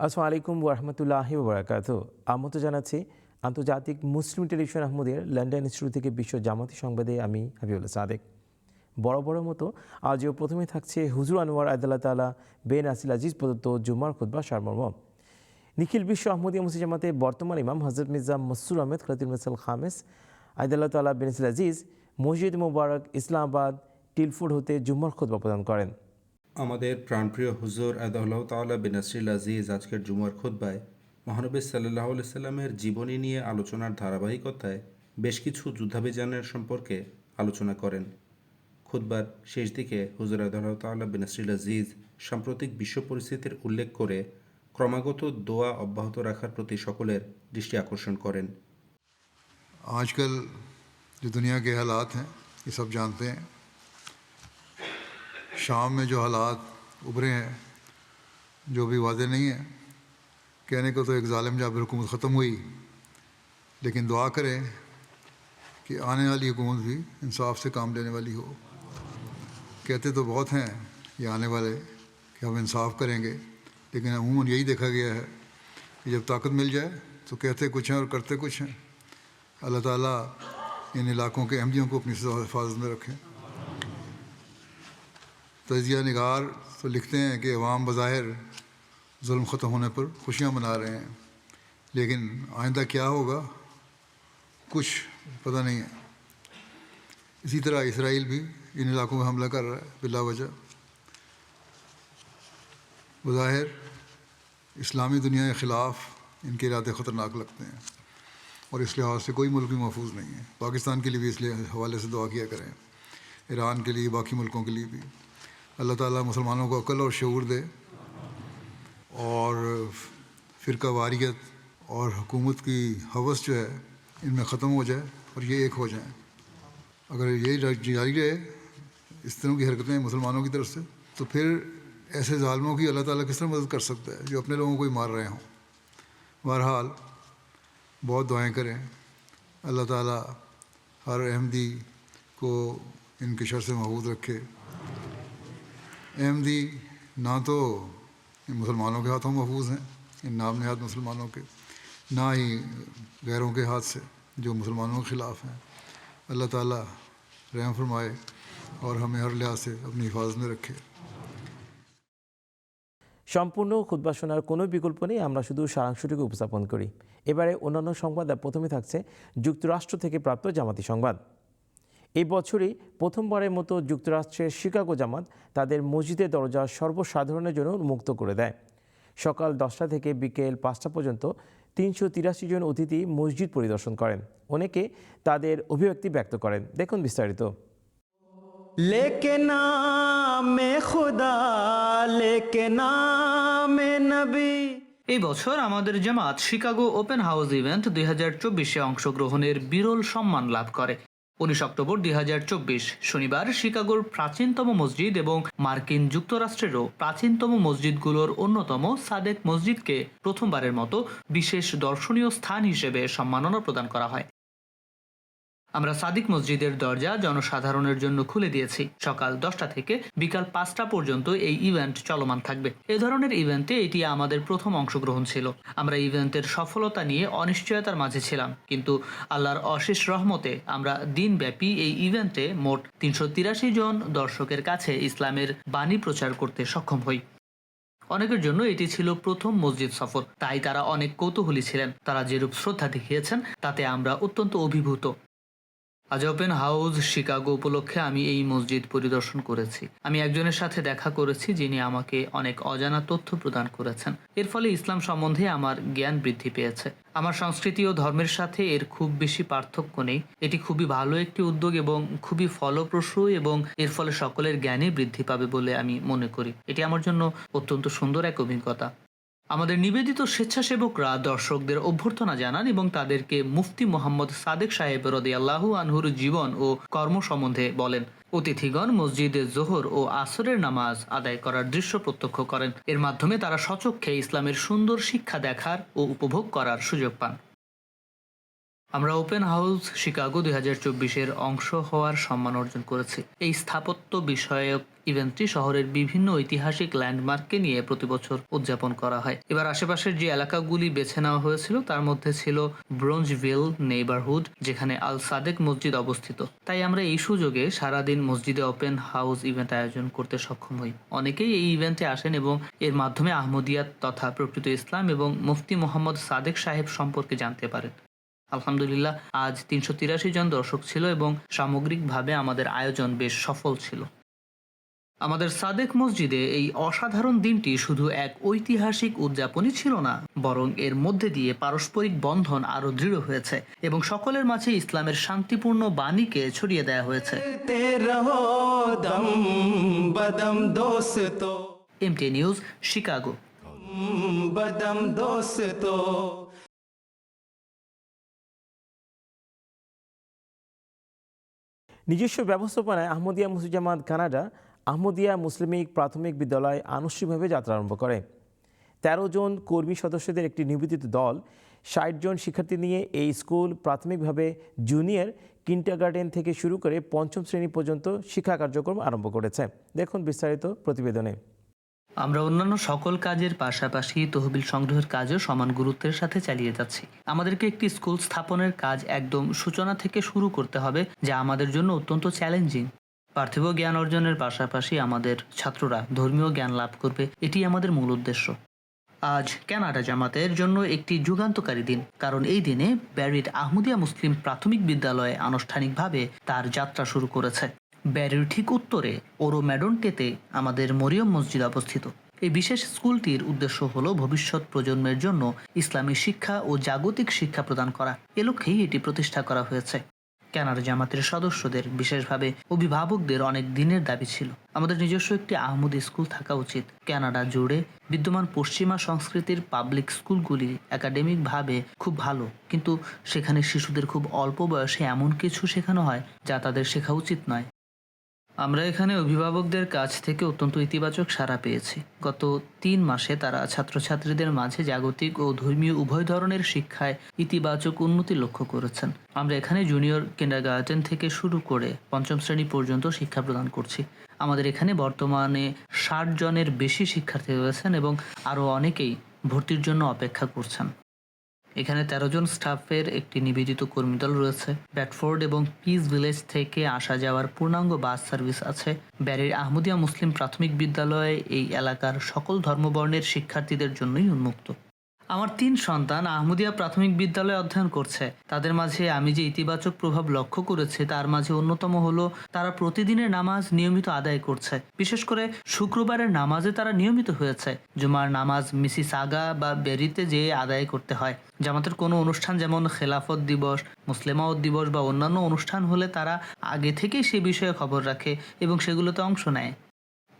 আসসালামু আলাইকুম ওরহমতুল্লাহি ওবরাকাতুহু। আমন্ত্রণ জানাচ্ছি আন্তর্জাতিক মুসলিম টেলিভিশন আহমদের লন্ডন ইনস্টিটিউট থেকে বিশ্ব জামাতি সংবাদে আমি হাবিবুল্লাহ সাদেক। বড় মতো আজও প্রথমে থাকছে হুজুর আনোয়ার আদাল্লাহ তাআলা বেন আসিল আজিজ প্রদত্ত জুম্মার খুতবা সারমর্ম। নিখিল বিশ্ব আহমদিয়া মুসলিম জামাতে বর্তমান ইমাম হজরত মির্জা মসরুর আহমেদ খলিফাতুল মিসাল খামেস আদাল্লাহ তাআলা বেন আসিল আজিজ মসজিদ মুবারক ইসলামাবাদ টিলফুড হতে জুম্মার খুতবা প্রদান করেন। আমাদের প্রাণপ্রিয় হুজুর আদাল্লাহ তাআলা বিন নাসরিল আজিজ আজকের জুমার খুতবায় মহানবী সাল্লাল্লাহু আলাইহি সাল্লামের জীবনী নিয়ে আলোচনার ধারাবাহিকতায় বেশ কিছু যুদ্ধাভিযানের সম্পর্কে আলোচনা করেন। খুতবার শেষ দিকে হুজুর আদাল্লাহ তাআলা বিন নাসরিল আজিজ সাম্প্রতিক বিশ্ব পরিস্থিতির উল্লেখ করে ক্রমাগত দোয়া অব্যাহত রাখার প্রতি সকলের দৃষ্টি আকর্ষণ করেন। आजकल जो दुनिया के हालात हैं ये सब जानते हैं। शाम में जो हालात उभरे हैं जो भी वादे नहीं है, कहने को तो एक ज़ालिम जाबिर हुकूमत ख़त्म हुई, लेकिन दुआ करें कि आने वाली हुकूमत भी इंसाफ से काम लेने वाली हो। कहते तो बहुत हैं ये आने वाले कि हम इंसाफ करेंगे, लेकिन अमूमन यही देखा गया है कि जब ताकत मिल जाए तो कहते कुछ हैं और करते कुछ हैं। अल्लाह ताला इन इलाकों के अहमदियों को अपनी हिफाजत में रखें। तजिया निगार तो लिखते हैं कि अवाम बज़ाहिर जुल्म ख़त्म होने पर खुशियाँ मना रहे हैं, लेकिन आइंदा क्या होगा कुछ पता नहीं है। इसी तरह इसराइल भी इन इलाकों में हमला कर रहा है बिला वजह। बज़ाहिर इस्लामी दुनिया के ख़िलाफ़ इनके इरादे ख़तरनाक लगते हैं और इस लिहाज से कोई मुल्क भी महफूज नहीं है। पाकिस्तान के लिए भी इसलिए हवाले से दुआ किया करें, ईरान के लिए, बाकी मुल्कों के लिए भी। अल्लाह ताला मुसलमानों को अक्ल और शऊर दे और फ़िरका वारियत और हुकूमत की हवस जो है इनमें ख़त्म हो जाए और ये एक हो जाएं। अगर ये जारी रहे इस तरह की हरकतें मुसलमानों की तरफ से, तो फिर ऐसे ज़ालिमों की अल्लाह ताला किस तरह मदद कर सकता है जो अपने लोगों को ही मार रहे हों। बहरहाल बहुत दुआएं करें, अल्लाह ताला हर अहमदी को इनके शर से महफूज रखे। अहमदी ना तो इन मुसलमानों के हाथों महफूज हैं, इन नाम नहाद मुसलमानों के, ना ही गैरों के हाथ से जो मुसलमानों के ख़िलाफ़ हैं। अल्लाह ताला रहम फरमाए और हमें हर लिहाज से अपनी हिफाजत में रखे। সম্পূর্ণ খুতবা শোনার কোনো বিকল্প নেই, আমরা শুধু সারাংশটুকু উপস্থাপন করি। এবারে অন্যান্য সংবাদ প্রথমে থাকছে যুক্তরাষ্ট্র থেকে প্রাপ্ত জামাতি সংবাদ। এই বছরই প্রথমবারের মতো যুক্তরাষ্ট্রের শিকাগো জামাত তাদের মসজিদের দরজা সর্বসাধারণের জন্য উন্মুক্ত করে দেয়। সকাল 10টা থেকে বিকেল 5টা পর্যন্ত 383 জন অতিথি মসজিদ পরিদর্শন করেন। অনেকে তাদের অভিব্যক্তি ব্যক্ত করেন। দেখুন বিস্তারিত। लेके नामे खुदा लेके नामे नबी। এই বছর আমাদের জামাত শিকাগো ওপেন হাউস ইভেন্ট 2024-এ অংশগ্রহণের বিরল সম্মান লাভ করে। 19 অক্টোবর 2024 শনিবার শিকাগোর প্রাচীনতম মসজিদ এবং মার্কিন যুক্তরাষ্ট্রেরও প্রাচীনতম মসজিদগুলোর অন্যতম সাদেক মসজিদকে প্রথমবারের মতো বিশেষ দর্শনীয় স্থান হিসেবে সম্মাননা প্রদান করা হয়। আমরা সাদিক মসজিদের দরজা জনসাধারণের জন্য খুলে দিয়েছি। সকাল 10টা থেকে বিকাল 5টা পর্যন্ত এই ইভেন্ট চলমান থাকবে। এ ধরনের ইভেন্টে এটি আমাদের প্রথম অংশগ্রহণ ছিল। আমরা ইভেন্টের সফলতা নিয়ে অনিশ্চয়তার মাঝে ছিলাম, কিন্তু আল্লাহর অশেষ রহমতে আমরা দিনব্যাপী এই ইভেন্টে মোট 383 জন দর্শকের কাছে ইসলামের বাণী প্রচার করতে সক্ষম হই। অনেকের জন্য এটি ছিল প্রথম মসজিদ সফর, তাই তারা অনেক কৌতূহলী ছিলেন। তারা যেরূপ শ্রদ্ধা দেখিয়েছেন তাতে আমরা অত্যন্ত অভিভূত। আজ ওপেন হাউস শিকাগো উপলক্ষে আমি এই মসজিদ পরিদর্শন করেছি। আমি একজনের সাথে দেখা করেছি যিনি আমাকে অনেক অজানা তথ্য প্রদান করেছেন। এর ফলে ইসলাম সম্বন্ধে আমার জ্ঞান বৃদ্ধি পেয়েছে। আমার সংস্কৃতি ও ধর্মের সাথে এর খুব বেশি পার্থক্য নেই। এটি খুবই ভালো একটি উদ্যোগ এবং খুবই ফলপ্রসূ, এবং এর ফলে সকলের জ্ঞানই বৃদ্ধি পাবে বলে আমি মনে করি। এটি আমার জন্য অত্যন্ত সুন্দর এক অভিজ্ঞতা। আমাদের নিবেদিত স্বেচ্ছাসেবকরা দর্শকদের অভ্যর্থনা জানান এবং তাদেরকে মুফতি মোহাম্মদ সাদেক সাহেব রাদিয়াল্লাহু আনহুর জীবন ও কর্ম সম্বন্ধে বলেন। অতিথিগণ মসজিদে জোহর ও আসরের নামাজ আদায় করার দৃশ্য প্রত্যক্ষ করেন। এর মাধ্যমে তারা স্বচক্ষে ইসলামের সুন্দর শিক্ষা দেখার ও উপভোগ করার সুযোগ পান। আমরা ওপেন হাউস শিকাগো 2024-এর অংশ হওয়ার সম্মান অর্জন করেছি। এই স্থাপত্য বিষয়ক ইভেন্টটি শহরের বিভিন্ন ঐতিহাসিক ল্যান্ডমার্ককে নিয়ে প্রতি বছর উদযাপন করা হয়। এবার আশেপাশের যে এলাকাগুলি বেছে নেওয়া হয়েছিল তার মধ্যে ছিল ব্রোঞ্জভিল নেইবারহুড, যেখানে আল সাদেক মসজিদ অবস্থিত। তাই আমরা এই সুযোগে সারাদিন মসজিদে ওপেন হাউস ইভেন্ট আয়োজন করতে সক্ষম হই। অনেকেই এই ইভেন্টে আসেন এবং এর মাধ্যমে আহমদিয়াত তথা প্রকৃত ইসলাম এবং মুফতি মোহাম্মদ সাদেক সাহেব সম্পর্কে জানতে পারেন। আলহামদুলিল্লাহ, আজ 383 জন দর্শক ছিল এবং সামগ্রিকভাবে আমাদের আয়োজন বেশ সফল ছিল। আমাদের সাদেক মসজিদে এই অসাধারণ দিনটি শুধু এক ঐতিহাসিক উদযাপনই ছিল না, বরং এর মধ্যে দিয়ে পারস্পরিক বন্ধন আরো দৃঢ় হয়েছে এবং সকলের মাঝে ইসলামের শান্তিপূর্ণ বাণীকে ছড়িয়ে দেওয়া হয়েছে। रहो दम बदम दोस्तो এমটি নিউজ, শিকাগো। बदम दोस्तो। নিজস্ব ব্যবস্থাপনায় আহমদিয়া মুসলিম জামাত কানাডা আহমদিয়া মুসলিমিক প্রাথমিক বিদ্যালয় আনুষ্ঠানিকভাবে যাত্রা আরম্ভ করে। 13 জন কর্মী সদস্যদের একটি নিবেদিত দল 60 জন শিক্ষার্থী নিয়ে এই স্কুল প্রাথমিকভাবে জুনিয়র কিন্ডারগার্টেন থেকে শুরু করে 5ম শ্রেণী পর্যন্ত শিক্ষা কার্যক্রম আরম্ভ করেছে। দেখুন বিস্তারিত প্রতিবেদনে। আমরা অন্যান্য সকল কাজের পাশাপাশি তহবিল সংগ্রহের কাজও সমান গুরুত্বের সাথে চালিয়ে যাচ্ছি। আমাদেরকে একটি স্কুল স্থাপনের কাজ একদম সূচনা থেকে শুরু করতে হবে, যা আমাদের জন্য অত্যন্ত চ্যালেঞ্জিং। পার্থিব জ্ঞান অর্জনের পাশাপাশি আমাদের ছাত্ররা ধর্মীয় জ্ঞান লাভ করবে, এটি আমাদের মূল উদ্দেশ্য। আজ কানাডা জামাতের জন্য একটি যুগান্তকারী দিন, কারণ এই দিনে ব্যারির আহমদিয়া মুসলিম প্রাথমিক বিদ্যালয়ে আনুষ্ঠানিকভাবে তার যাত্রা শুরু করেছে। ব্যারির ঠিক উত্তরে ওরো ম্যাডনটেতে আমাদের মরিয়ম মসজিদ অবস্থিত। এই বিশেষ স্কুলটির উদ্দেশ্য হলো ভবিষ্যৎ প্রজন্মের জন্য ইসলামী শিক্ষা ও জাগতিক শিক্ষা প্রদান করা। এ লক্ষ্যেই এটি প্রতিষ্ঠা করা হয়েছে। কানাডা জামাতের সদস্যদের, বিশেষভাবে অভিভাবকদের অনেক দিনের দাবি ছিল আমাদের নিজস্ব একটি আহমদী স্কুল থাকা উচিত। কানাডা জুড়ে বিদ্যমান পশ্চিমা সংস্কৃতির পাবলিক স্কুলগুলি একাডেমিকভাবে খুব ভালো, কিন্তু সেখানে শিশুদের খুব অল্প বয়সে এমন কিছু শেখানো হয় যা তাদের শেখা উচিত নয়। আমরা এখানে অভিভাবকদের কাছ থেকে অত্যন্ত ইতিবাচক সাড়া পেয়েছি। গত 3 মাসে তারা ছাত্রছাত্রীদের মাঝে জাগতিক ও ধর্মীয় উভয় ধরনের শিক্ষায় ইতিবাচক উন্নতি লক্ষ্য করেছেন। আমরা এখানে জুনিয়র কিন্ডারগার্টেন থেকে শুরু করে 5ম শ্রেণী পর্যন্ত শিক্ষা প্রদান করছি। আমাদের এখানে বর্তমানে 60 জনের বেশি শিক্ষার্থী রয়েছেন এবং আরও অনেকেই ভর্তির জন্য অপেক্ষা করছেন। এখানে 13 জন স্টাফের একটি নিবেদিত কর্মীদল রয়েছে। ব্যাডফোর্ড এবং পিস ভিলেজ থেকে আসা যাওয়ার পূর্ণাঙ্গ বাস সার্ভিস আছে। ব্যারির আহমদিয়া মুসলিম প্রাথমিক বিদ্যালয় এই এলাকার সকল ধর্মবর্ণের শিক্ষার্থীদের জন্যই উন্মুক্ত। আমার 3 সন্তান আহমদিয়া প্রাথমিক বিদ্যালয়ে অধ্যয়ন করছে। তাদের মাঝে আমি যে ইতিবাচক প্রভাব লক্ষ্য করেছি তার মাঝে অন্যতম হলো তারা প্রতিদিনের নামাজ নিয়মিত আদায় করছে। বিশেষ করে শুক্রবারের নামাজে তারা নিয়মিত হয়েছে। জুমার নামাজ মিসিসাগা বা বেরিতে যেয়ে আদায় করতে হয়। জামাতের কোনো অনুষ্ঠান যেমন খেলাফত দিবস, মুসলিমাউত দিবস বা অন্যান্য অনুষ্ঠান হলে তারা আগে থেকেই সে বিষয়ে খবর রাখে এবং সেগুলোতে অংশ নেয়।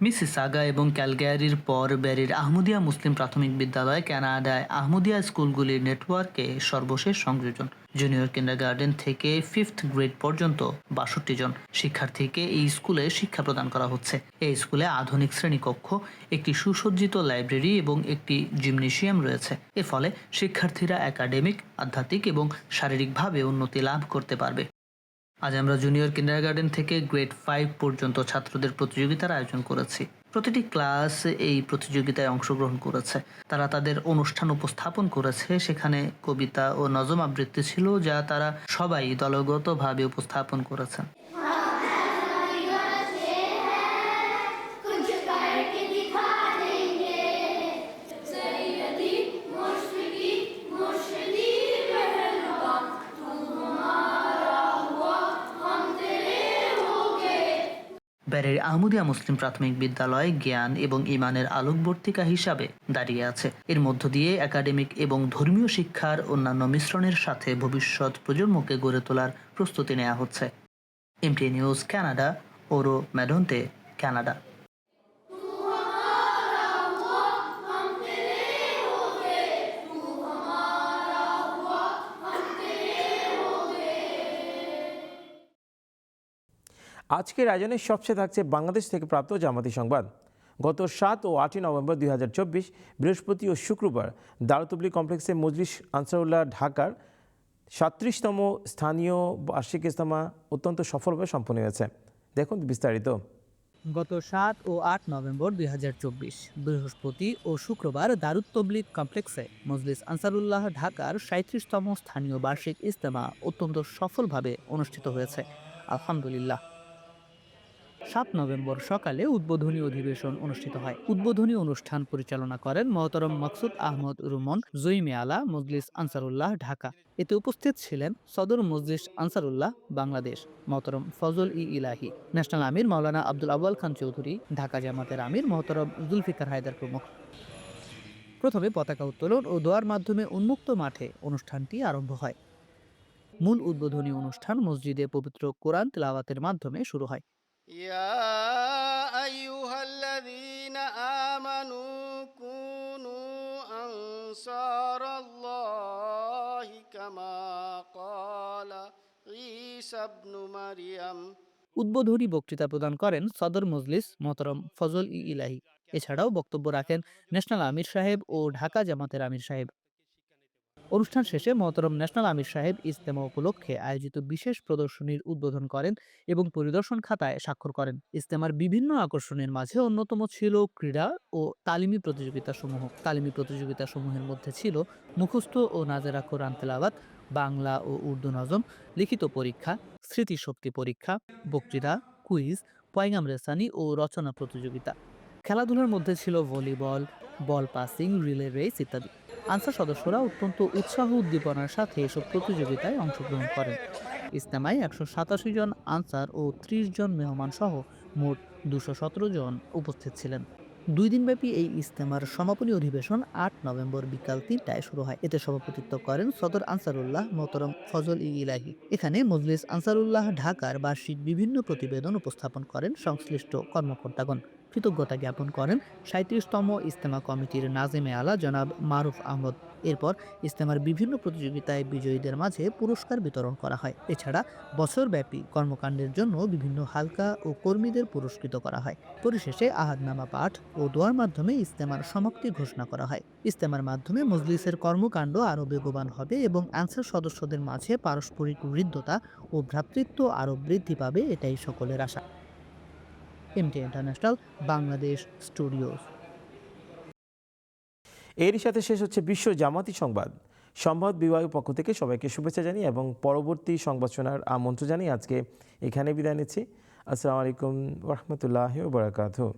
মিসিসাগা এবং ক্যালগারির পর ব্যারির আহমদিয়া মুসলিম প্রাথমিক বিদ্যালয় কানাডায় আহমদিয়া স্কুলগুলির নেটওয়ার্কে সর্বশেষ সংযোজন। জুনিয়র কিন্ডারগার্টেন থেকে 5th গ্রেড পর্যন্ত 62 জন শিক্ষার্থীকে এই স্কুলে শিক্ষা প্রদান করা হচ্ছে। এই স্কুলে আধুনিক শ্রেণীকক্ষ, একটি সুসজ্জিত লাইব্রেরি এবং একটি জিমনেশিয়াম রয়েছে। এর ফলে শিক্ষার্থীরা একাডেমিক, আধ্যাত্মিক এবং শারীরিকভাবে উন্নতি লাভ করতে পারবে। আজ আমরা জুনিয়র কিন্ডারগার্টেন থেকে গ্রেড 5 পর্যন্ত ছাত্রদের প্রতিযোগিতার আয়োজন করেছি। প্রতিটি ক্লাস এই প্রতিযোগিতায় অংশগ্রহণ করেছে। তারা তাদের অনুষ্ঠান উপস্থাপন করেছে। সেখানে কবিতা ও নজম আবৃত্তি ছিল, যা তারা সবাই দলগতভাবে উপস্থাপন করেছেন। ব্যারির আহমদিয়া মুসলিম প্রাথমিক বিদ্যালয় জ্ঞান এবং ইমানের আলোকবর্তিকা হিসাবে দাঁড়িয়ে আছে। এর মধ্য দিয়ে একাডেমিক এবং ধর্মীয় শিক্ষার অন্যান্য মিশ্রণের সাথে ভবিষ্যৎ প্রজন্মকে গড়ে তোলার প্রস্তুতি নেওয়া হচ্ছে। এমটি নিউজ, কানাডা, ওরো ম্যাডনটে, কানাডা। আজকের আয়োজনে সবচেয়ে থাকছে বাংলাদেশ থেকে প্রাপ্ত জামাতি সংবাদ। গত 7 ও 8 নভেম্বর 2024 বৃহস্পতি ও শুক্রবার দারুল তাবলীগ কমপ্লেক্সে মজলিস আনসারুল্লাহ ঢাকার 37তম স্থানীয় বার্ষিক ইজতেমা অত্যন্ত সফলভাবে সম্পন্ন হয়েছে। দেখুন বিস্তারিত। গত 7 ও 8 নভেম্বর 2024 বৃহস্পতি ও শুক্রবার দারুত তবলিগ কমপ্লেক্সে মজলিস আনসারুল্লাহ ঢাকার 37তম স্থানীয় বার্ষিক ইজতেমা অত্যন্ত সফলভাবে অনুষ্ঠিত হয়েছে, আলহামদুলিল্লাহ। 7 নভেম্বর সকালে উদ্বোধনী অধিবেশন অনুষ্ঠিত হয়। উদ্বোধনী অনুষ্ঠান পরিচালনা করেন মহতরম মকসুদ আহমদ রুমন, জয়িমে আলা, মজলিস আনসারুল্লাহ ঢাকা। এতে উপস্থিত ছিলেন সদর মজলিস আনসারুল্লাহ বাংলাদেশ মহতরম ফজল ইলাহি, ন্যাশনাল আমির মাওলানা আব্দুল আউয়াল খান চৌধুরী, ঢাকা জামাতের আমির মহতরম জুলফিকার হায়দার প্রমুখ। প্রথমে পতাকা উত্তোলন ও দোয়ার মাধ্যমে উন্মুক্ত মাঠে অনুষ্ঠানটি আরম্ভ হয়। মূল উদ্বোধনী অনুষ্ঠান মসজিদে পবিত্র কোরআন তিলাওয়াতের মাধ্যমে শুরু হয়। يا أيها الذين آمنوا كونوا أنصار الله كما قال عيسى ابن مريم। উদ্বোধনী বক্তৃতা প্রদান করেন সদর মজলিস মোহতরম ফজল ইলাহি। এছাড়াও বক্তব্য রাখেন ন্যাশনাল আমির সাহেব ও ঢাকা জামাতের আমির সাহেব। অনুষ্ঠান শেষে মোহতরম ন্যাশনাল আমির সাহেব ইজতেমা উপলক্ষে আয়োজিত বিশেষ প্রদর্শনীর উদ্বোধন করেন এবং পরিদর্শন খাতায় স্বাক্ষর করেন। ইজতেমার বিভিন্ন আকর্ষণের মাঝে অন্যতম ছিল ক্রীড়া ও তালিমি প্রতিযোগিতাসমূহের মধ্যে ছিল মুখস্থ ও নাজেরা কোরআন তেলাওয়াত, বাংলা ও উর্দু নজম, লিখিত পরীক্ষা, স্মৃতিশক্তি পরীক্ষা, বক্তৃতা, কুইজ, পয়গাম রেসানি ও রচনা প্রতিযোগিতা। খেলাধুলার মধ্যে ছিল ভলিবল, বল পাসিং, রিলে রেস ইত্যাদি। আনসার সদস্যরা অত্যন্ত উৎসাহ উদ্দীপনার সাথে এসব প্রতিযোগিতায় অংশগ্রহণ করেন। ইজতেমায় 187 জন আনসার ও 30 জন মেহমান সহ মোট 217 জন উপস্থিত ছিলেন। 2 দিনব্যাপী এই ইজতেমার সমাপনী অধিবেশন 8 নভেম্বর বিকাল 3টায় শুরু হয়। এতে সভাপতিত্ব করেন সদর আনসারুল্লাহ মোহতরম ফজল ইলাহি। এখানে মজলিস আনসারুল্লাহ ঢাকার বার্ষিক বিভিন্ন প্রতিবেদন উপস্থাপন করেন সংশ্লিষ্ট কর্মকর্তাগণ। কৃতজ্ঞতা জ্ঞাপন করেন 37তম ইজতেমা কমিটির নাজিমে আলা জনাব মারুফ আহমদ। এরপর ইজতেমার বিভিন্ন প্রতিযোগিতায় বিজয়ীদের মাঝে পুরস্কার বিতরণ করা হয়। এছাড়া বছরব্যাপী কর্মকাণ্ডের জন্য বিভিন্ন হালকা ও কর্মীদের পুরস্কৃত করা হয়। পরিশেষে আহাদনামা পাঠ ও দোয়ার মাধ্যমে ইজতেমার সমাপ্তি ঘোষণা করা হয়। ইজতেমার মাধ্যমে মজলিসের কর্মকাণ্ড আরও বেগবান হবে এবং আনসার সদস্যদের মাঝে পারস্পরিক হৃদ্যতা ও ভ্রাতৃত্ব আরও বৃদ্ধি পাবে, এটাই সকলের আশা। MT International, Bangladesh studios. এরই সাথে শেষ হচ্ছে বিশ্ব জামাতি সংবাদ বিভাগের পক্ষ থেকে সবাইকে শুভেচ্ছা জানিয়ে এবং পরবর্তী সংবাদ শোনার আমন্ত্রণ জানিয়ে আজকে এখানে বিদায় নিচ্ছি। আসসালামু আলাইকুম ওয়া রাহমাতুল্লাহি ওয়া বারাকাতুহু।